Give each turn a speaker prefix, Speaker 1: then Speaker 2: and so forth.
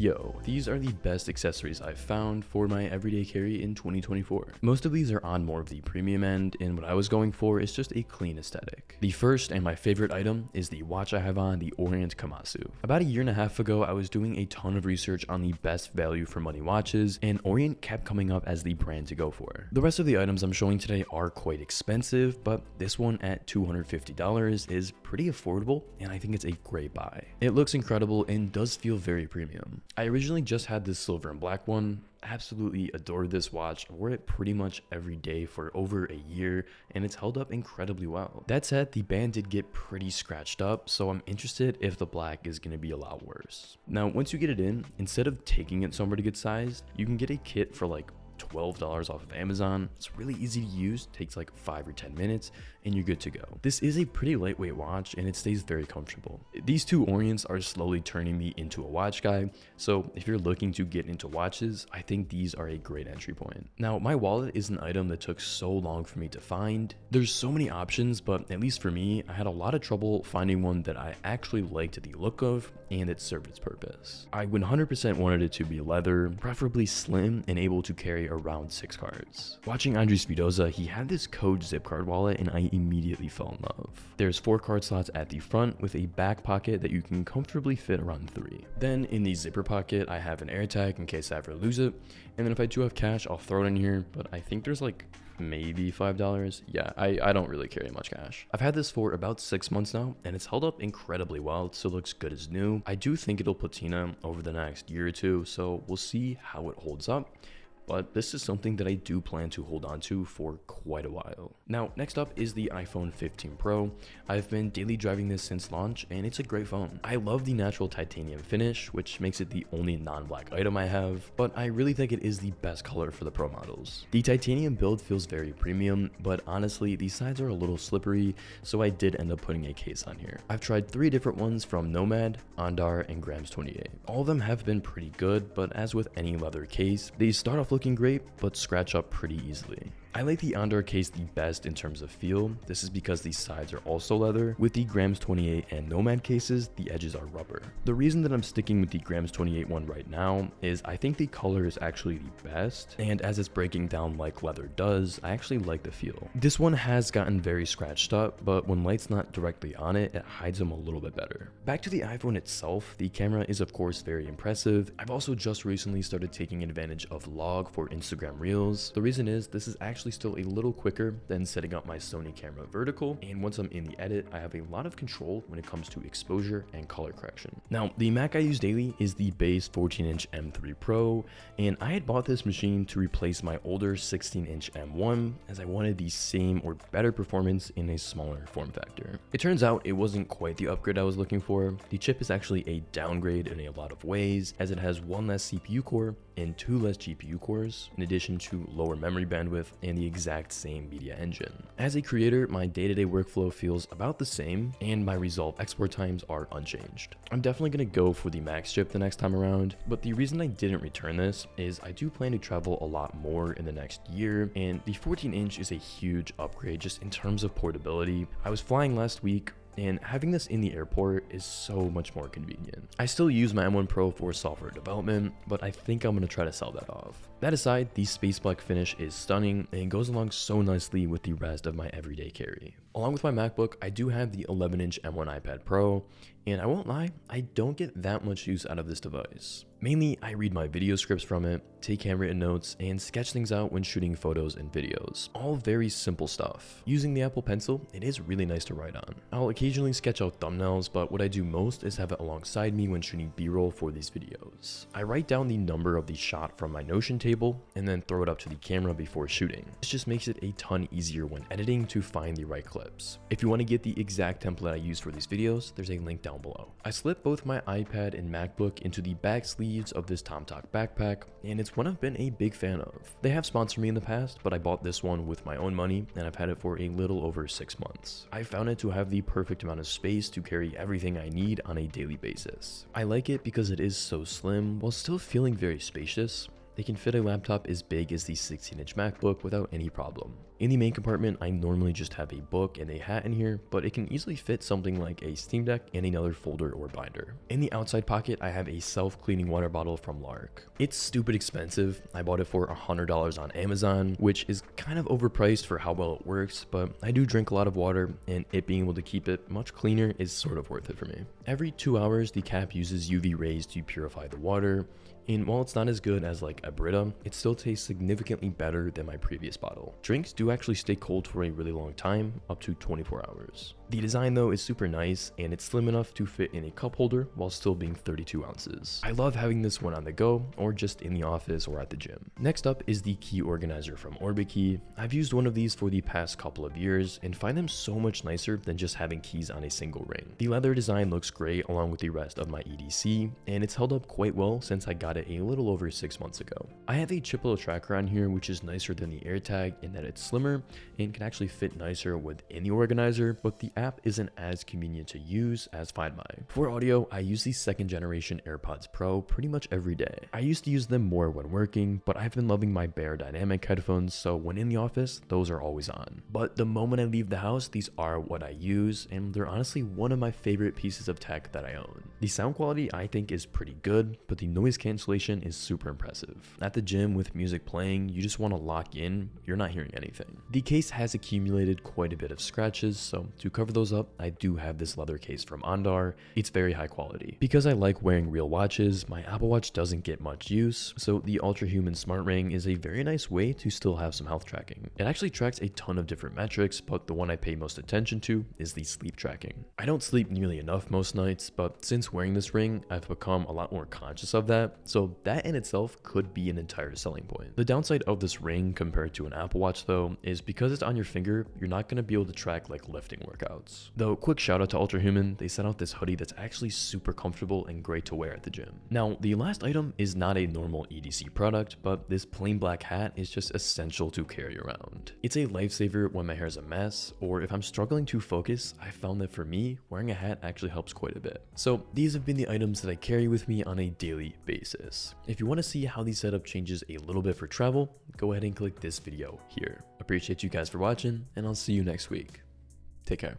Speaker 1: Yo, these are the best accessories I've found for my everyday carry in 2024. Most of these are on more of the premium end, and what I was going for is just a clean aesthetic. The first and my favorite item is the watch I have on, the Orient Kamasu. About a year and a half ago, I was doing a ton of research on the best value for money watches, and Orient kept coming up as the brand to go for. The rest of the items I'm showing today are quite expensive, but this one at $250 is pretty affordable, and I think it's a great buy. It looks incredible and does feel very premium. I originally just had this silver and black one. Absolutely adored this watch. I wore it pretty much every day for over a year, and it's held up incredibly well. That said, the band did get pretty scratched up, so I'm interested if the black is going to be a lot worse. Now, once you get it in, instead of taking it somewhere to get sized, you can get a kit for like $12 off of Amazon. It's really easy to use, takes like 5 or 10 minutes, and you're good to go. This is a pretty lightweight watch and it stays very comfortable. These two Orients are slowly turning me into a watch guy, so if you're looking to get into watches, I think these are a great entry point. Now, my wallet is an item that took so long for me to find. There's so many options, but at least for me, I had a lot of trouble finding one that I actually liked the look of and it served its purpose. I 100% wanted it to be leather, preferably slim and able to carry around 6 cards. Watching Andres Spidoza, he had this Code zip card wallet and I immediately fell in love. There's 4 card slots at the front with a back pocket that you can comfortably fit around 3. Then in the zipper pocket, I have an air tag in case I ever lose it. And then if I do have cash, I'll throw it in here, but I think there's like maybe $5. Yeah, I don't really carry much cash. I've had this for about 6 months now, and it's held up incredibly well. It still looks good as new. I do think it'll patina over the next year or two, so we'll see how it holds up. But this is something that I do plan to hold on to for quite a while. Now, next up is the iPhone 15 Pro. I've been daily driving this since launch, and it's a great phone. I love the natural titanium finish, which makes it the only non-black item I have, but I really think it is the best color for the Pro models. The titanium build feels very premium, but honestly, these sides are a little slippery, so I did end up putting a case on here. I've tried 3 different ones from Nomad, Ondar, and Grams 28. All of them have been pretty good, but as with any leather case, they start off looking great, but scratch up pretty easily. I like the Ondar case the best in terms of feel. This is because the sides are also leather. With the Grams 28 and Nomad cases, the edges are rubber. The reason that I'm sticking with the Grams 28 one right now is I think the color is actually the best, and as it's breaking down like leather does, I actually like the feel. This one has gotten very scratched up, but when light's not directly on it, it hides them a little bit better. Back to the iPhone itself, the camera is of course very impressive. I've also just recently started taking advantage of log for Instagram Reels. The reason is this is actually still a little quicker than setting up my Sony camera vertical, and once I'm in the edit, I have a lot of control when it comes to exposure and color correction. Now, the Mac I use daily is the base 14-inch M3 Pro, and I had bought this machine to replace my older 16-inch M1 as I wanted the same or better performance in a smaller form factor. It turns out it wasn't quite the upgrade I was looking for. The chip is actually a downgrade in a lot of ways, as it has 1 less CPU core and 2 less GPU cores, in addition to lower memory bandwidth and the exact same media engine. As a creator, my day-to-day workflow feels about the same, and my Resolve export times are unchanged. I'm definitely going to go for the Max chip the next time around, but the reason I didn't return this is I do plan to travel a lot more in the next year, and the 14-inch is a huge upgrade just in terms of portability. I was flying last week, and having this in the airport is so much more convenient. I still use my M1 Pro for software development, but I think I'm going to try to sell that off. That aside, the space black finish is stunning and goes along so nicely with the rest of my everyday carry. Along with my MacBook, I do have the 11-inch M1 iPad Pro, and I won't lie, I don't get that much use out of this device. Mainly, I read my video scripts from it, take handwritten notes, and sketch things out when shooting photos and videos. All very simple stuff. Using the Apple Pencil, it is really nice to write on. I'll occasionally sketch out thumbnails, but what I do most is have it alongside me when shooting B-roll for these videos. I write down the number of the shot from my Notion table, and then throw it up to the camera before shooting. This just makes it a ton easier when editing to find the right clips. If you want to get the exact template I use for these videos, there's a link down below. I slip both my iPad and MacBook into the back sleeves of this TomTalk backpack, and it's one I've been a big fan of. They have sponsored me in the past, but I bought this one with my own money, and I've had it for a little over 6 months. I found it to have the perfect amount of space to carry everything I need on a daily basis. I like it because it is so slim while still feeling very spacious. They can fit a laptop as big as the 16-inch MacBook without any problem. In the main compartment, I normally just have a book and a hat in here, but it can easily fit something like a Steam Deck and another folder or binder. In the outside pocket, I have a self-cleaning water bottle from Lark. It's stupid expensive. I bought it for $100 on Amazon, which is kind of overpriced for how well it works, but I do drink a lot of water, and it being able to keep it much cleaner is sort of worth it for me. Every 2 hours, the cap uses UV rays to purify the water, and while it's not as good as like a Brita, it still tastes significantly better than my previous bottle. Drinks do actually stay cold for a really long time, up to 24 hours. The design though is super nice, and it's slim enough to fit in a cup holder while still being 32 ounces. I love having this one on the go or just in the office or at the gym. Next up is the key organizer from OrbitKey. I've used one of these for the past couple of years and find them so much nicer than just having keys on a single ring. The leather design looks great along with the rest of my EDC, and it's held up quite well since I got it a little over 6 months ago. I have a Chipolo tracker on here, which is nicer than the AirTag in that it's slimmer and can actually fit nicer within the organizer, but the app isn't as convenient to use as Find My. For audio, I use the 2nd generation AirPods Pro pretty much every day. I used to use them more when working, but I've been loving my Bear Dynamic headphones, so when in the office, those are always on. But the moment I leave the house, these are what I use, and they're honestly one of my favorite pieces of tech that I own. The sound quality I think is pretty good, but the noise cancellation is super impressive. At the gym with music playing, you just want to lock in, you're not hearing anything. The case has accumulated quite a bit of scratches, so to cover those up, I do have this leather case from Ondar. It's very high quality. Because I like wearing real watches, my Apple Watch doesn't get much use, so the Ultrahuman Smart Ring is a very nice way to still have some health tracking. It actually tracks a ton of different metrics, but the one I pay most attention to is the sleep tracking. I don't sleep nearly enough most nights, but since wearing this ring, I've become a lot more conscious of that, so that in itself could be an entire selling point. The downside of this ring compared to an Apple Watch though, is because it's on your finger, you're not going to be able to track like lifting workouts. Though quick shout out to Ultrahuman, they sent out this hoodie that's actually super comfortable and great to wear at the gym. Now, the last item is not a normal EDC product, but this plain black hat is just essential to carry around. It's a lifesaver when my hair is a mess, or if I'm struggling to focus, I found that for me, wearing a hat actually helps quite a bit. So these have been the items that I carry with me on a daily basis. If you want to see how the setup changes a little bit for travel, go ahead and click this video here. Appreciate you guys for watching, and I'll see you next week. Take care.